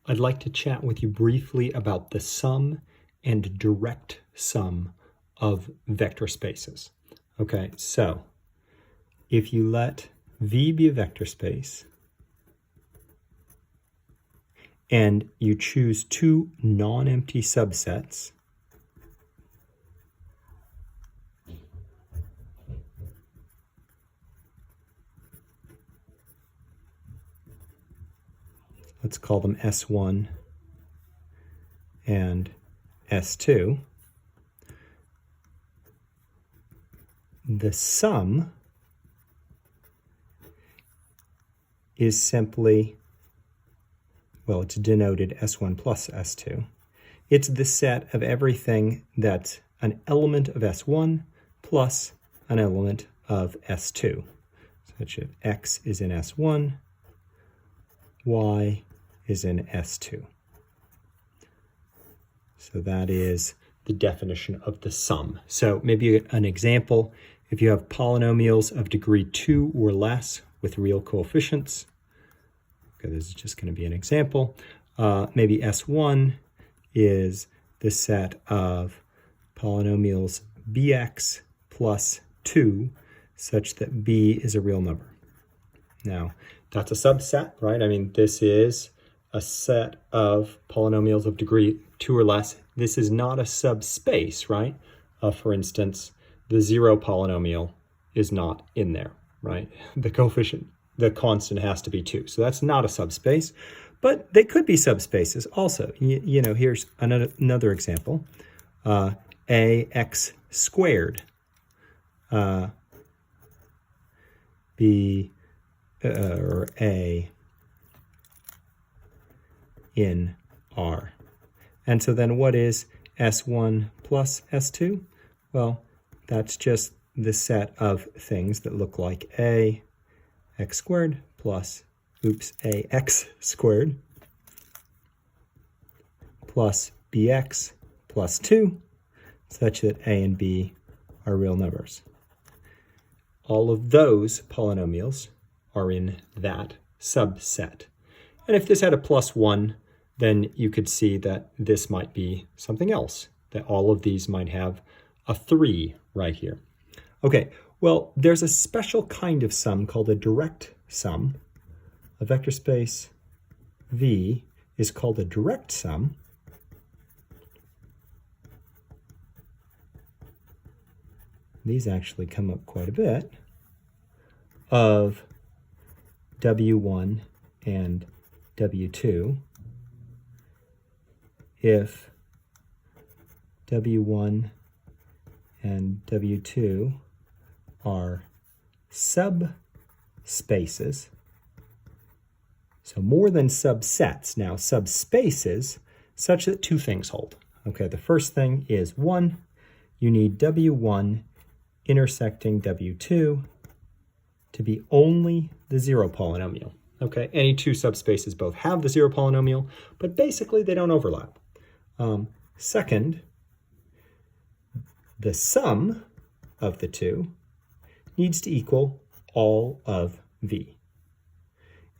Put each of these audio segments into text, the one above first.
I'd like to chat with you briefly about the sum and direct sum of vector spaces. Okay, so if you let V be a vector space and you choose two non-empty subsets, let's call them S1 and S2, the sum is simply, well, it's denoted S1 plus S2. It's the set of everything that's an element of S1 plus an element of S2, such that X is in S1, Y is in S2. So that is the definition of the sum. So maybe an example, if you have polynomials of degree 2 or less with real coefficients, okay, this is just going to be an example. Maybe S1 is the set of polynomials bx plus 2 such that b is a real number. Now, that's a subset, right? I mean, this is a set of polynomials of degree 2 or less. This is not a subspace, right? For instance, the 0 polynomial is not in there, right? The coefficient, the constant has to be 2. So that's not a subspace, but they could be subspaces also. You know, here's another example. Ax squared b or a in R. And so then what is S1 plus S2? Well, that's just the set of things that look like a x squared plus, ax squared plus bx plus 2, such that a and b are real numbers. All of those polynomials are in that subset. And if this had a plus 1, then you could see that this might be something else, that all of these might have a 3 right here. Okay, well, there's a special kind of sum called a direct sum. A vector space V is called a direct sum. These actually come up quite a bit, of W1 and W2 if W1 and W2 are subspaces, so more than subsets. Now, subspaces such that two things hold. Okay, the first thing is 1, you need W1 intersecting W2 to be only the 0 polynomial. Okay, any two subspaces both have the 0 polynomial, but basically they don't overlap. Second, the sum of the two needs to equal all of V.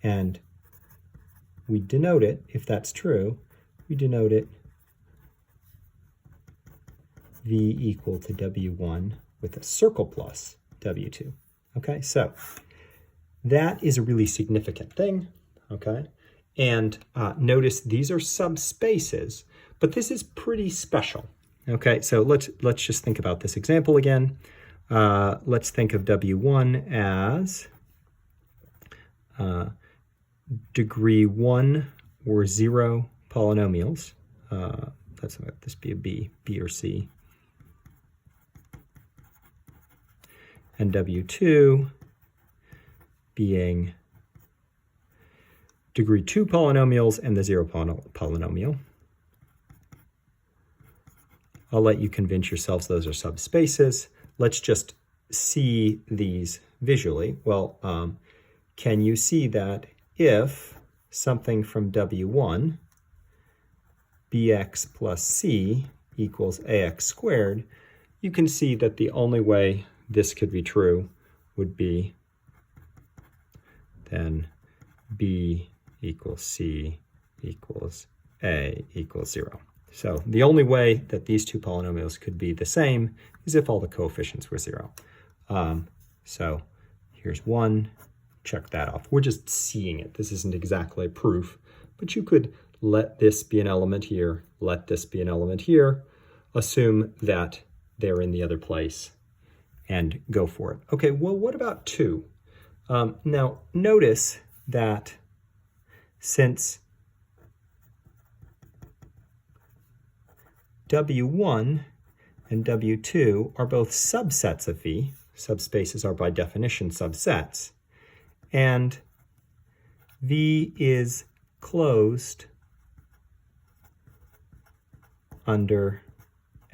And we denote it, if that's true, we denote it V equal to W1 with a circle plus W2. Okay, so that is a really significant thing, okay? And notice these are subspaces, but this is pretty special. Okay, so let's just think about this example again. Let's think of W1 as degree 1 or 0 polynomials. Let's let this be a B or C. And W2 being degree 2 polynomials and the 0 polynomial. I'll let you convince yourselves those are subspaces. Let's just see these visually. Well, can you see that if something from W1, bx plus c equals ax squared, you can see that the only way this could be true would be then b equals c equals a equals 0. So the only way that these two polynomials could be the same is if all the coefficients were 0. So here's 1. Check that off. We're just seeing it. This isn't exactly a proof, but you could let this be an element here, let this be an element here, assume that they're in the other place, and go for it. Okay, well, what about 2? Now, notice that since W1 and W2 are both subsets of V, subspaces are by definition subsets, and V is closed under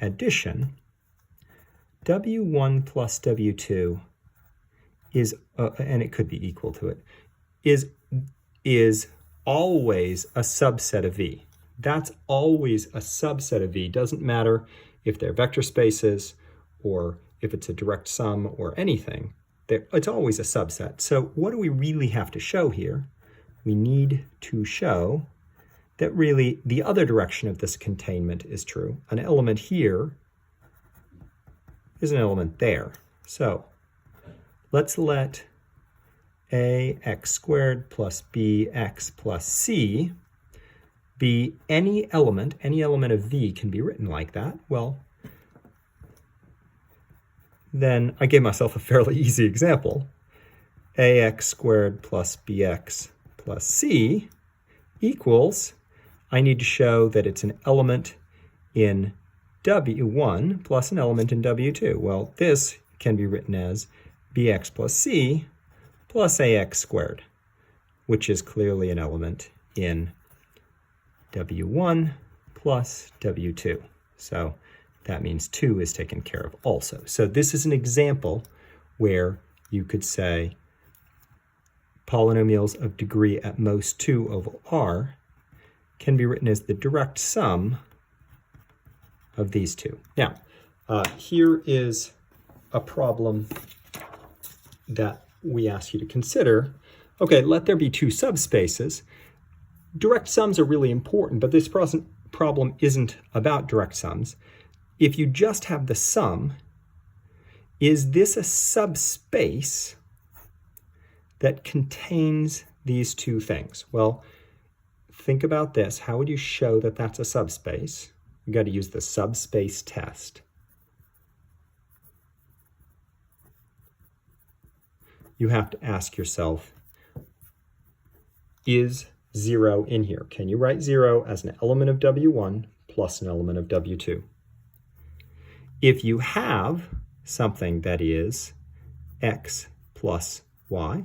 addition, W1 plus W2 is, and it could be equal to it, is always a subset of V. That's always a subset of V. Doesn't matter if they're vector spaces or if it's a direct sum or anything. It's always a subset. So what do we really have to show here? We need to show that really the other direction of this containment is true. An element here is an element there. So let's let ax squared plus bx plus c be any element of V can be written like that. Well, then I gave myself a fairly easy example. Ax squared plus bx plus c equals, I need to show that it's an element in W1 plus an element in W2. Well, this can be written as bx plus c plus ax squared, which is clearly an element in W1 plus W2. So that means 2 is taken care of also. So this is an example where you could say polynomials of degree at most 2 over R can be written as the direct sum of these two. Now, here is a problem that we ask you to consider. Okay, let there be 2 subspaces. Direct sums are really important, but this problem isn't about direct sums. If you just have the sum, is this a subspace that contains these 2 things? Well, think about this. How would you show that that's a subspace? You got to use the subspace test. You have to ask yourself, is 0 in here? Can you write 0 as an element of W1 plus an element of W2? If you have something that is x plus y,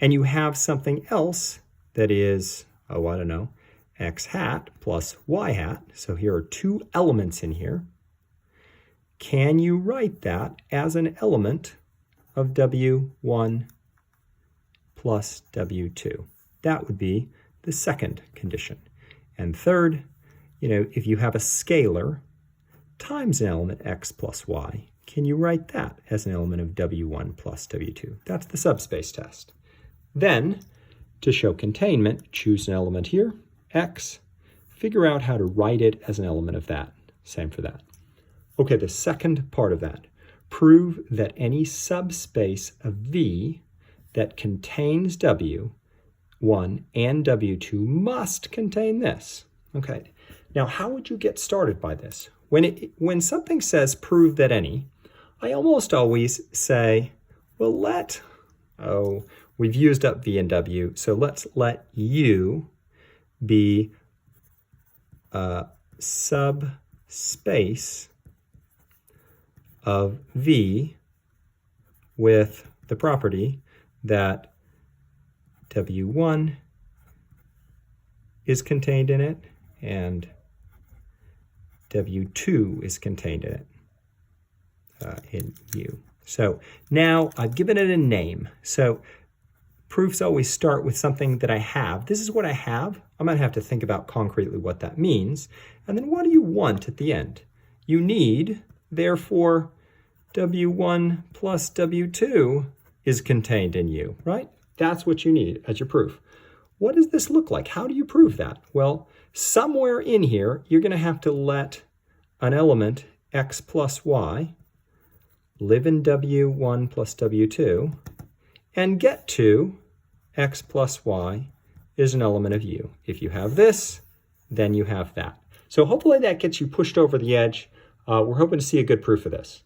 and you have something else that is, oh, I don't know, x hat plus y hat, so here are 2 elements in here, can you write that as an element of W1 plus W2? That would be the second condition. And third, if you have a scalar times an element x plus y, can you write that as an element of W1 plus W2? That's the subspace test. Then, to show containment, choose an element here, x, figure out how to write it as an element of that. Same for that. Okay, the second part of that, prove that any subspace of V that contains W1 and W2 must contain this. Okay, now how would you get started by this? When something says prove that any, I almost always say, well, we've used up V and W, so let's let U be a subspace of V with the property that W1 is contained in it and W2 is contained in it, in U. So now I've given it a name. So proofs always start with something that I have. This is what I have. I'm going to have to think about concretely what that means. And then what do you want at the end? You need, therefore, W1 plus W2 is contained in U, right? That's what you need as your proof. what does this look like? How do you prove that? Well, somewhere in here, you're going to have to let an element x plus y live in W1 plus W2 and get to x plus y is an element of U. If you have this, then you have that. So hopefully that gets you pushed over the edge. We're hoping to see a good proof of this.